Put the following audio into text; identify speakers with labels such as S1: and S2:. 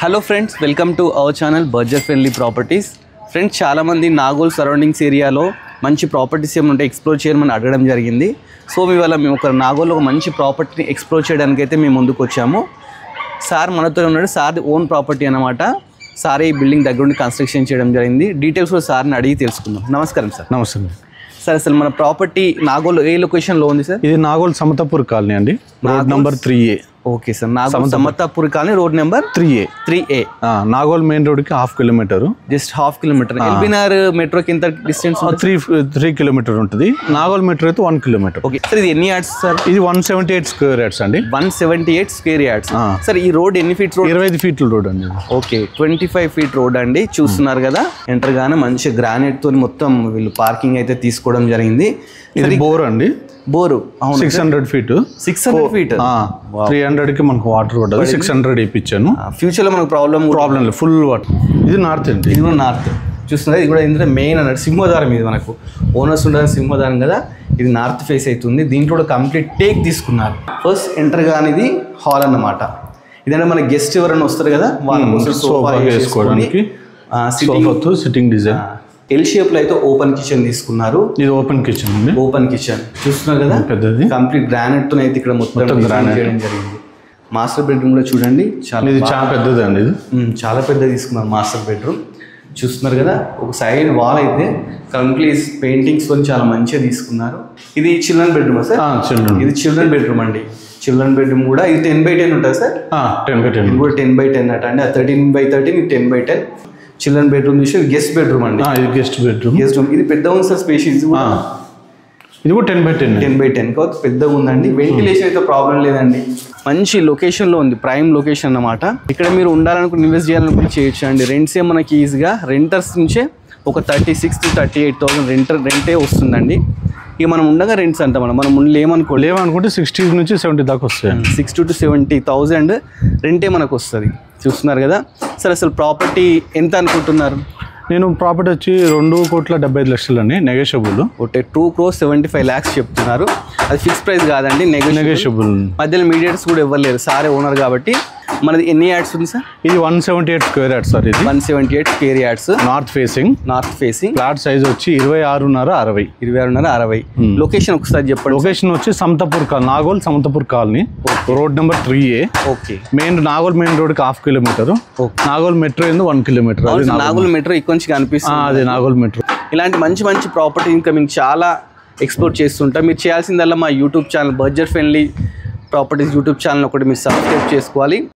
S1: Hello friends, welcome to our channel budget friendly properties. Friends, చాలామంది Nagole surroundings ఏరియాలో మంచి properties ఏమైనా ఉంటే ఎక్స్ప్లోర్ చేయమని అడగడం జరిగింది. సో మేము ఒక నాగోల్లో ఒక మంచి ప్రాపర్టీని ఎక్స్ప్లోర్ చేయడానికి అయితే మేము ముందుకు వచ్చాము. సార్ మనతో ఉన్నాడు. సార్ది ఓన్ ప్రాపర్టీ అన్నమాట. సార్ ఈ బిల్డింగ్ దగ్గర నుండి కన్స్ట్రక్షన్ చేయడం జరిగింది. డీటెయిల్స్ కూడా సార్ని అడిగి తెలుసుకుందాం. నమస్కారం సార్.
S2: నమస్తే
S1: సార్, అసలు మన ప్రాపర్టీ నాగోల్ ఏ లొకేషన్లో ఉంది సార్?
S2: ఇది నాగోల్ సమతాపూర్ కాలనీ అండి, road number 3A.
S1: Okay sir, Nagole Samatapur colony, road number
S2: 3A. Nagole main road కి ½ కిలోమీటర్,
S1: జస్ట్ ½ కిలోమీటర్. ఎల్బీనగర్ మెట్రోకి ఎంత డిస్టెన్స్?
S2: 3 కిలోమీటర్ ఉంటుంది. నాగోల్ మెట్రో అయితే 1 కిలోమీటర్.
S1: ఓకే సార్, ఇది ఎన్ని యార్డ్స్ సార్?
S2: ఇది 178 స్క్వేర్ యార్డ్స్ అండి.
S1: 178 స్క్వేర్ యార్డ్స్. సార్, ఈ రోడ్ ఎన్ని ఫీట్ రోడ్?
S2: 25 ఫీట్ల రోడ్ అండి.
S1: ఓకే, 25 ఫీట్ రోడ్ అండి. చూస్తున్నారు కదా, ఎంటర్ గానే మంచి గ్రానైట్ తో మొత్తం వీళ్ళు పార్కింగ్ అయితే తీసుకోవడం జరిగింది.
S2: ఇది బోర్ అండి,
S1: బోరు
S2: 600 ఫీట్.
S1: 600 ఫీట్.
S2: 300 కి మనకు వాటర్ పడ్డది, 600 ఇప్పించాను.
S1: ఫ్యూచర్ లో మనకు ప్రాబ్లం
S2: లేదు, ఫుల్ వాటర్. ఇది నార్త్ అండి.
S1: ఇది కూడా నార్త్. చూస్తున్నారు, ఇది కూడా ఏంటంటే మెయిన్ అన్నట్టు సింహద్వారం. ఇది మనకు ఓనర్స్ ఉండాలి సింహద్వారం కదా. ఇది నార్త్ ఫేస్ అవుతుంది. దీంట్లో కూడా కంప్లీట్ టేక్ తీసుకున్నారు. ఫస్ట్ ఎంటర్ గాని ఇది హాల్ అన్నమాట. ఇదంటే మన గెస్ట్ ఎవరైనా వస్తారు కదా, వాళ్ళ కోసం సోఫా వేసుకోవడానికి
S2: సిట్టింగ్ డిజైన్.
S1: ఎల్ షేప్ లో అయితే ఓపెన్ కిచెన్ తీసుకున్నారు.
S2: ఇది ఓపెన్ కిచెన్ అండి.
S1: ఓపెన్ కిచెన్ చూస్తున్నారు కదా,
S2: పెద్దది.
S1: కంప్లీట్ గ్రానైట్ తో అయితే ఇక్కడ మొత్తం గ్రానైట్ చేయడం జరిగింది. మాస్టర్ బెడ్రూమ్ లో చూడండి,
S2: ఇది చాలా పెద్దది అండి. ఇది
S1: చాలా పెద్దది తీసుకున్నారు మాస్టర్ బెడ్రూమ్. చూస్తున్నారు కదా, ఒక సైడ్ వాల్ అయితే కంప్లీట్ పెయింటింగ్స్ తో చాలా మంచిగా తీసుకున్నారు. ఇది చిల్డ్రన్ బెడ్రూమ్ సార్?
S2: చిల్డ్రన్.
S1: ఇది చిల్డ్రన్ బెడ్రూమ్ అండి. చిల్డ్రన్ బెడ్రూమ్ కూడా ఇది 10/10 ఉంటుంది సార్.
S2: 10/10.
S1: ఇది కూడా 10/10 అట అండి. 13/13, ఇది 10/10. చిల్డ్రన్ బెడ్రూమ్ చూసి గెస్ట్ బెడ్రూమ్ అండి.
S2: ఇది గెస్ట్ బెడ్రూమ్.
S1: గెస్ట్ రూమ్ ఇది పెద్దగా ఉంది సార్. స్పేషియస్
S2: ఇది కూడా 10/10.
S1: 10/10 కాబట్టి పెద్దగా ఉందండి. వెంటిలేషన్ అయితే ప్రాబ్లం లేదండి. మంచి లొకేషన్లో ఉంది, ప్రైమ్ లొకేషన్ అన్నమాట. ఇక్కడ మీరు ఉండాలనుకుని ఇన్వెస్ట్ చేయాలనుకుని చేయొచ్చు అండి. రెంట్సే మనకి ఈజీగా రెంటర్స్ నుంచే ఒక 36,000 to 38,000 రెంటే వస్తుందండి. ఇక మనం ఉండగా రెంట్స్ అంట మనం ముందు
S2: లేవనుకుంటే 60 నుంచి 70 దాకా వస్తాయి.
S1: 60,000 to 70,000 రెంటే మనకు వస్తుంది. చూస్తున్నారు కదా సార్. అసలు ప్రాపర్టీ ఎంత అనుకుంటున్నారు?
S2: నేను ప్రాపర్టీ వచ్చి 2,75,00,000 అండి, నెగోషియబుల్.
S1: ఒకటి 2,75 lakhs చెప్తున్నారు. అది ఫిక్స్ ప్రైస్ కాదండి, నెగోషియబుల్. మధ్యలో మీడియేటర్స్ కూడా ఇవ్వలేరు, సారే ఓనర్ కాబట్టి. మనది ఎన్ని యార్డ్స్ ఉంది సార్?
S2: ఇది 178 స్క్వేర్ యార్డ్స్ సార్. ఇది
S1: 178 square yards.
S2: North facing.
S1: Flat
S2: size వచ్చి 26.5
S1: 26.5. లొకేషన్ ఒకసారి చెప్పండి.
S2: లొకేషన్ వచ్చి Samatapur colony, Nagole Samatapur colony, road number 3A.
S1: Okay,
S2: Nagole main road కి ½ kilometre. Nagole metro 1 kilometre.
S1: Nagole metro ఇక్కడ నుంచి కనిపిస్తుంది.
S2: అదే నాగోల్ మెట్రో.
S1: ఇలాంటి మంచి మంచి ప్రాపర్టీ ఇంకా మీకు చాలా ఎక్స్ప్లోర్ చేస్తుంటాం. మీరు చేయాల్సిందల్లా మా YouTube channel budget friendly properties YouTube channel ఒకటి మీరు సబ్స్క్రైబ్ చేసుకోవాలి.